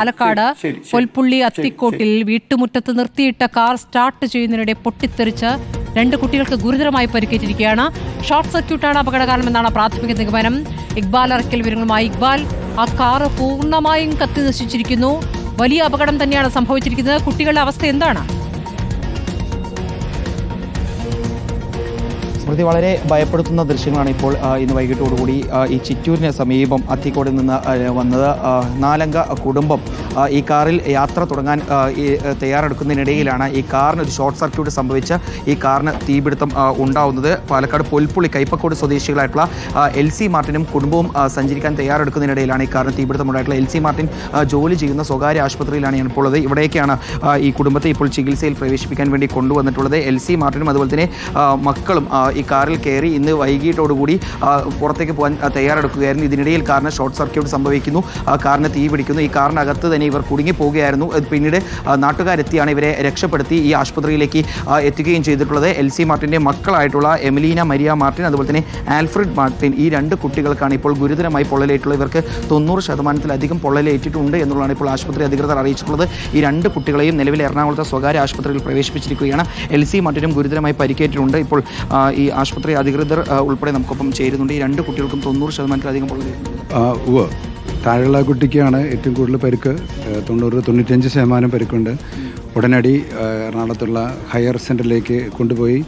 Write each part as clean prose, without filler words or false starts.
പാലക്കാട് പൊൽപ്പുള്ളി അത്തിക്കോട്ടിൽ വീട്ടുമുറ്റത്ത് നിർത്തിയിട്ട car start ചെയ്യുന്നതിനിടെ പൊട്ടിത്തെറിച്ച് 2 കുട്ടികൾക്ക് ഗുരുതരമായി പരിക്കേറ്റിരിക്കുകയാണ്. ഷോർട്ട് സർക്യൂട്ടാണ് അപകടകാരണമെന്നാണ് പ്രാഥമിക നിഗമനം. ഇക്ബാൽ അറക്കൽ വിവരങ്ങളുമായി. ഇക്ബാൽ, ആ കാർ പൂർണ്ണമായും കത്തി നശിച്ചിരിക്കുന്നു. വലിയ അപകടം തന്നെയാണ് സംഭവിച്ചിരിക്കുന്നത്. കുട്ടികളുടെ അവസ്ഥ എന്താണ്? സ്മൃതി, വളരെ ഭയപ്പെടുത്തുന്ന ദൃശ്യങ്ങളാണ് ഇപ്പോൾ ഇന്ന് വൈകിട്ടോടുകൂടി ഈ ചിറ്റൂരിന് സമീപം അത്തിക്കോടിൽ നിന്ന് വന്നത്. 4 അംഗ കുടുംബം ഈ കാറിൽ യാത്ര തുടങ്ങാൻ തയ്യാറെടുക്കുന്നതിനിടയിലാണ് ഈ കാറിന് ഒരു ഷോർട്ട് സർക്യൂട്ട് സംഭവിച്ച് ഈ കാറിന് തീപിടുത്തം ഉണ്ടാവുന്നത്. പാലക്കാട് പൊൽപ്പുള്ളി കൈപ്പക്കോട് സ്വദേശികളായിട്ടുള്ള LC മാർട്ടിനും കുടുംബവും സഞ്ചരിക്കാൻ തയ്യാറെടുക്കുന്നതിനിടയിലാണ് ഈ കാറിന് തീപിടുത്തം ഉണ്ടായിട്ടുള്ള. LC മാർട്ടിൻ ജോലി ചെയ്യുന്ന സ്വകാര്യ ആശുപത്രിയിലാണ് ഇപ്പോൾ ഉള്ളത്. ഇവിടേക്കാണ് ഈ കുടുംബത്തെ ഇപ്പോൾ ചികിത്സയിൽ പ്രവേശിപ്പിക്കാൻ വേണ്ടി കൊണ്ടുവന്നിട്ടുള്ളത്. LC മാർട്ടിനും അതുപോലെ തന്നെ മക്കളും ഈ കാറിൽ കയറി ഇന്ന് വൈകിട്ടോടുകൂടി പുറത്തേക്ക് പോകാൻ തയ്യാറെടുക്കുകയായിരുന്നു. ഇതിനിടയിൽ കാറിന് ഷോർട്ട് സർക്യൂട്ട് സംഭവിക്കുന്നു, കാറിന് തീ പിടിക്കുന്നു. ഈ കാറിനകത്ത് തന്നെ ഇവർ കുടുങ്ങിപ്പോവുകയായിരുന്നു. പിന്നീട് നാട്ടുകാരെത്തിയാണ് ഇവരെ രക്ഷപ്പെടുത്തി ഈ ആശുപത്രിയിലേക്ക് എത്തിക്കുകയും ചെയ്തിട്ടുള്ളത്. LC മാർട്ടിൻ്റെ മക്കളായിട്ടുള്ള എമിലീന മരിയ മാർട്ടിൻ അതുപോലെ തന്നെ ആൽഫ്രഡ് മാർട്ടിൻ, ഈ 2 കുട്ടികൾക്കാണ് ഇപ്പോൾ ഗുരുതരമായി പൊള്ളലേറ്റുള്ളത്. ഇവർക്ക് 90% പൊള്ളലേറ്റിട്ടുണ്ട് എന്നുള്ളതാണ് ഇപ്പോൾ ആശുപത്രി അധികൃതർ അറിയിച്ചിട്ടുള്ളത്. ഈ 2 കുട്ടികളെയും നിലവിൽ എറണാകുളത്തെ സ്വകാര്യ ആശുപത്രിയിൽ പ്രവേശിപ്പിച്ചിരിക്കുകയാണ്. LC മാർട്ടിനും ഗുരുതരമായി പരിക്കേറ്റിട്ടുണ്ട്. ഇപ്പോൾ ഈ ആശുപത്രി അധികൃതർ ഉൾപ്പെടെ നമുക്കൊപ്പം ചേരുന്നുണ്ട്. ഈ 2 കുട്ടികൾക്കും 90% പൊള്ളലേറ്റു. താഴെയുള്ള കുട്ടിക്കാണ് ഏറ്റവും കൂടുതൽ പരിക്ക്. 90-95% പരിക്കുണ്ട്. ഉടനടി എറണാകുളത്തുള്ള ഹയർ സെൻ്ററിലേക്ക് കൊണ്ടുപോയി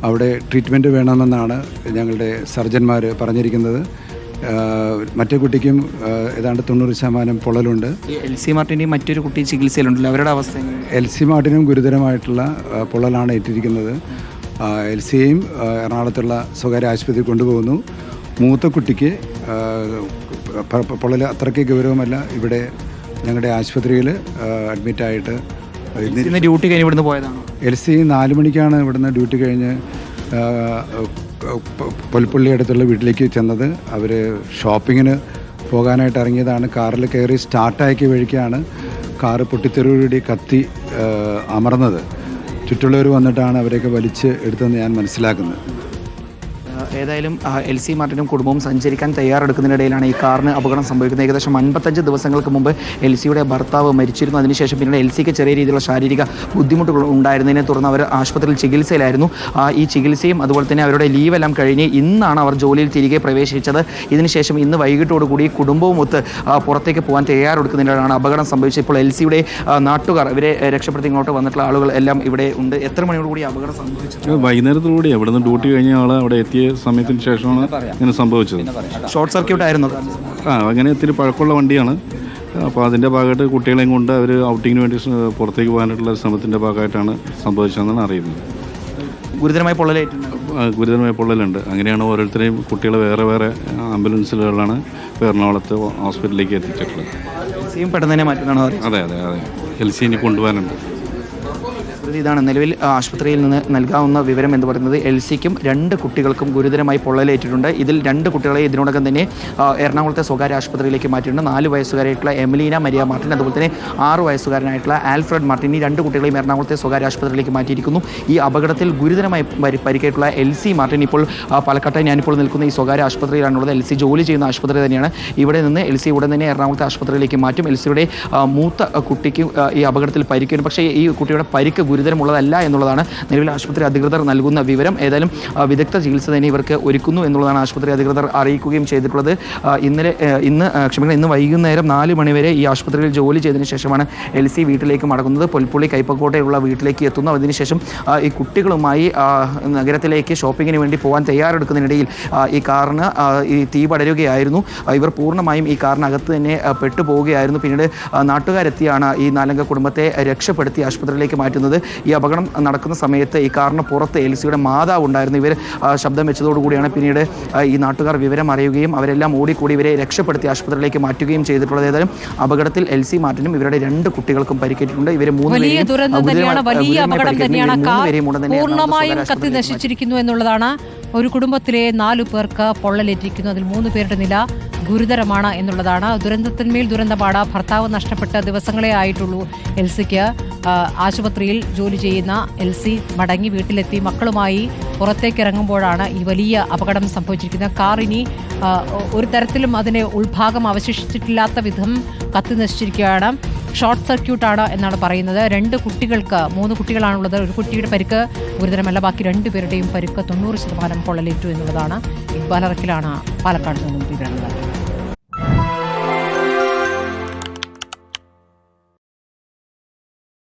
അവിടെ ട്രീറ്റ്മെൻറ്റ് വേണമെന്നാണ് ഞങ്ങളുടെ സർജന്മാർ പറഞ്ഞിരിക്കുന്നത്. മറ്റേ കുട്ടിക്കും ഏതാണ്ട് 90% പൊള്ളലുണ്ട്. LC മാർട്ടിൻ്റെയും മറ്റൊരു കുട്ടി ചികിത്സയിലുണ്ടല്ലോ, അവരുടെ അവസ്ഥ? LC മാർട്ടിനും ഗുരുതരമായിട്ടുള്ള പൊള്ളലാണ് ഏറ്റിരിക്കുന്നത്. LCയെയും എറണാകുളത്തുള്ള സ്വകാര്യ ആശുപത്രിയിൽ കൊണ്ടുപോകുന്നു. മൂത്ത കുട്ടിക്ക് പൊള്ളൽ അത്രയ്ക്ക് ഗൗരവമല്ല. ഇവിടെ ഞങ്ങളുടെ ആശുപത്രിയിൽ അഡ്മിറ്റായിട്ട് ഡ്യൂട്ടി കഴിഞ്ഞ് ഇവിടുന്ന് പോയതാണ്. LC 4 മണിക്കാണ് ഇവിടുന്ന് ഡ്യൂട്ടി കഴിഞ്ഞ് പൊൽപ്പുള്ളി അടുത്തുള്ള വീട്ടിലേക്ക് ചെന്നത്. അവർ ഷോപ്പിങ്ങിന് പോകാനായിട്ട് ഇറങ്ങിയതാണ്. കാറിൽ കയറി സ്റ്റാർട്ടാക്കിയ വഴിക്കാണ് കാറ് പൊട്ടിത്തെറിയോടുകൂടി കത്തി അമർന്നത്. ചുറ്റുള്ളവർ വന്നിട്ടാണ് അവരെയൊക്കെ വലിച്ച് എടുത്തതെന്ന് ഞാൻ മനസ്സിലാക്കുന്നത്. ഏതായാലും LC മാർട്ടിനും കുടുംബവും സഞ്ചരിക്കാൻ തയ്യാറെടുക്കുന്നതിനിടയിലാണ് ഈ കാറിന് അപകടം സംഭവിക്കുന്നത്. ഏകദേശം 55 ദിവസങ്ങൾക്ക് മുമ്പ് LCയുടെ ഭർത്താവ് മരിച്ചിരുന്നു. അതിനുശേഷം പിന്നീട് LCക്ക് ചെറിയ രീതിയിലുള്ള ശാരീരിക ബുദ്ധിമുട്ടുകൾ ഉണ്ടായിരുന്നതിനെ തുടർന്ന് അവർ ആശുപത്രിയിൽ ചികിത്സയിലായിരുന്നു. ഈ ചികിത്സയും അതുപോലെ തന്നെ അവരുടെ ലീവെല്ലാം കഴിഞ്ഞ് ഇന്നാണ് അവർ ജോലിയിൽ തിരികെ പ്രവേശിച്ചത്. ഇതിനുശേഷം ഇന്ന് വൈകിട്ടോടുകൂടി കുടുംബവും ഒത്ത് പുറത്തേക്ക് പോകാൻ തയ്യാറെടുക്കുന്നതിനിടെയാണ് അപകടം സംഭവിച്ചത്. ഇപ്പോൾ LCയുടെ നാട്ടുകാർ ഇവരെ രക്ഷപ്പെടുത്തി ഇങ്ങോട്ട് വന്നിട്ടുള്ള ആളുകൾ എല്ലാം ഇവിടെ ഉണ്ട്. എത്ര മണിയോടുകൂടി അപകടം സംഭവിച്ചത്? വൈകുന്നേരത്തോടുകൂടി ഇവിടുന്ന് ഡ്യൂട്ടി കഴിഞ്ഞ ആൾ അവിടെ എത്തിയ സമയത്തിന് ശേഷമാണ് ഇങ്ങനെ സംഭവിച്ചത്. ഷോർട്ട് സർക്യൂട്ട് ആയിരുന്നു. അങ്ങനെ ഇത്തിരി പഴക്കമുള്ള വണ്ടിയാണ്. അപ്പോൾ അതിൻ്റെ ഭാഗമായിട്ട് കുട്ടികളെയും കൊണ്ട് അവർ ഔട്ടിങ്ങിന് വേണ്ടി പുറത്തേക്ക് പോകാനായിട്ടുള്ള ശ്രമത്തിൻ്റെ ഭാഗമായിട്ടാണ് സംഭവിച്ചതെന്നാണ് അറിയുന്നത്. ഗുരുതരമായ പൊള്ളലുണ്ട്. അങ്ങനെയാണ് ഓരോരുത്തരെയും കുട്ടികളെ വേറെ വേറെ ആംബുലൻസുകളിലാണ് എറണാകുളത്ത് ഹോസ്പിറ്റലിലേക്ക് എത്തിച്ചിട്ടുള്ളത്. പെട്ടെന്ന് തന്നെ മാറ്റുന്നതാണോ? അതെ. LC ഇനി കൊണ്ടുപോകാനുണ്ട്. ഇതാണ് നിലവിൽ ആശുപത്രിയിൽ നിന്ന് നൽകാവുന്ന വിവരം എന്ന് പറയുന്നത്. LCക്കും 2 കുട്ടികൾക്കും ഗുരുതരമായി പൊള്ളലേറ്റിട്ടുണ്ട്. ഇതിൽ 2 കുട്ടികളെ ഇതിനോടകം തന്നെ എറണാകുളത്തെ സ്വകാര്യ ആശുപത്രിയിലേക്ക് മാറ്റിയിട്ടുണ്ട്. 4 വയസ്സുകാരായിട്ടുള്ള എമിലീന മരിയ മാർട്ടിൻ അതുപോലെ തന്നെ 6 വയസ്സുകാരനായിട്ടുള്ള ആൽഫ്രഡ് മാർട്ടിൻ, ഈ 2 കുട്ടികളെയും എറണാകുളത്തെ സ്വകാര്യ ആശുപത്രിയിലേക്ക് മാറ്റിയിരിക്കുന്നു. ഈ അപകടത്തിൽ ഗുരുതരമായി പരിക്കേറ്റുള്ള LC മാർട്ടിൻ ഇപ്പോൾ പാലക്കാട്ടെ ഞാനിപ്പോൾ നിൽക്കുന്ന ഈ സ്വകാര്യ ആശുപത്രിയിലാണുള്ളത്. LC ജോലി ചെയ്യുന്ന ആശുപത്രി തന്നെയാണ്. ഇവിടെ നിന്ന് LC ഉടൻ തന്നെ എറണാകുളത്തെ ആശുപത്രിയിലേക്ക് മാറ്റും. LCയുടെ മൂത്ത കുട്ടിക്ക് ഈ അപകടത്തിൽ പരിക്കേറ്റു. പക്ഷേ ഈ കുട്ടിയുടെ പരിക്ക് ഗുരുതരമുള്ളതല്ല എന്നുള്ളതാണ് നിലവിൽ ആശുപത്രി അധികൃതർ നൽകുന്ന വിവരം. ഏതായാലും വിദഗ്ധ ചികിത്സ തന്നെ ഇവർക്ക് ഒരുക്കുന്നു എന്നുള്ളതാണ് ആശുപത്രി അധികൃതർ അറിയിക്കുകയും ചെയ്തിട്ടുള്ളത്. ഇന്ന് വൈകുന്നേരം 4 മണിവരെ ഈ ആശുപത്രിയിൽ ജോലി ചെയ്തതിനു ശേഷമാണ് LC വീട്ടിലേക്ക് മടങ്ങുന്നത്. പൊൽപ്പുള്ളി കൈപ്പക്കോട്ടയുള്ള വീട്ടിലേക്ക് എത്തുന്നു. അതിനുശേഷം ഈ കുട്ടികളുമായി നഗരത്തിലേക്ക് ഷോപ്പിങ്ങിന് വേണ്ടി പോകാൻ തയ്യാറെടുക്കുന്നതിനിടയിൽ ഈ കാറിന് ഈ തീ പടരുകയായിരുന്നു. ഇവർ പൂർണ്ണമായും ഈ കാറിനകത്ത് തന്നെ പെട്ടുപോവുകയായിരുന്നു. പിന്നീട് നാട്ടുകാരെത്തിയാണ് ഈ 4 അംഗ കുടുംബത്തെ രക്ഷപ്പെടുത്തി ആശുപത്രിയിലേക്ക് മാറ്റുന്നത്. ഈ അപകടം നടക്കുന്ന സമയത്ത് ഈ കാറിന് പുറത്ത് LCയുടെ മാതാവ് ഉണ്ടായിരുന്നു. ഇവർ ശബ്ദം വെച്ചതോടുകൂടിയാണ് പിന്നീട് ഈ നാട്ടുകാർ വിവരം അറിയുകയും അവരെല്ലാം ഓടിക്കൂടി ഇവരെ രക്ഷപ്പെടുത്തി ആശുപത്രിയിലേക്ക് മാറ്റുകയും ചെയ്തിട്ടുള്ളത്. ഏതായാലും അപകടത്തിൽ LC മാർട്ടിനും ഇവരുടെ 2 കുട്ടികൾക്കും പരിക്കേറ്റിട്ടുണ്ട്. ഇവർ 3 വലിയ അപകടം തന്നെയാണ്. പൂർണ്ണമായും കത്തി നശിച്ചിരിക്കുന്നു എന്നുള്ളതാണ് ഒരു കുടുംബത്തിലെ 4 പേർക്ക് പൊള്ളലേറ്റിരിക്കുന്നു. അതിൽ 3 പേരുടെ നില ഗുരുതരമാണ് എന്നുള്ളതാണ്. ദുരന്തത്തിന്മേൽ ദുരന്തമാണ്. ഭർത്താവ് നഷ്ടപ്പെട്ട ദിവസങ്ങളെ ആയിട്ടുള്ളൂ എൽസിക്ക്. ആശുപത്രിയിൽ ജോലി ചെയ്യുന്ന എൽസി മടങ്ങി വീട്ടിലെത്തി മക്കളുമായി പുറത്തേക്ക് ഇറങ്ങുമ്പോഴാണ് ഈ വലിയ അപകടം സംഭവിച്ചിരിക്കുന്നത്. കാർ ഇനി ഒരു തരത്തിലും അതിന് ഉൾഭാഗം അവശേഷിച്ചിട്ടില്ലാത്ത വിധം കത്തി നശിച്ചിരിക്കുകയാണ്. ഷോർട്ട് സർക്യൂട്ടാണ് എന്നാണ് പറയുന്നത്. 2 കുട്ടികൾക്ക് 3 കുട്ടികളാണുള്ളത്. ഒരു കുട്ടിയുടെ പരിക്ക് ഗുരുതരമല്ല. ബാക്കി 2 പേരുടെയും പരിക്ക് 90% പൊള്ളലേറ്റു എന്നുള്ളതാണ്. ഇക്ബാൽ അറക്കിലാണ് പാലക്കാട് നിന്നും വിവരങ്ങൾ.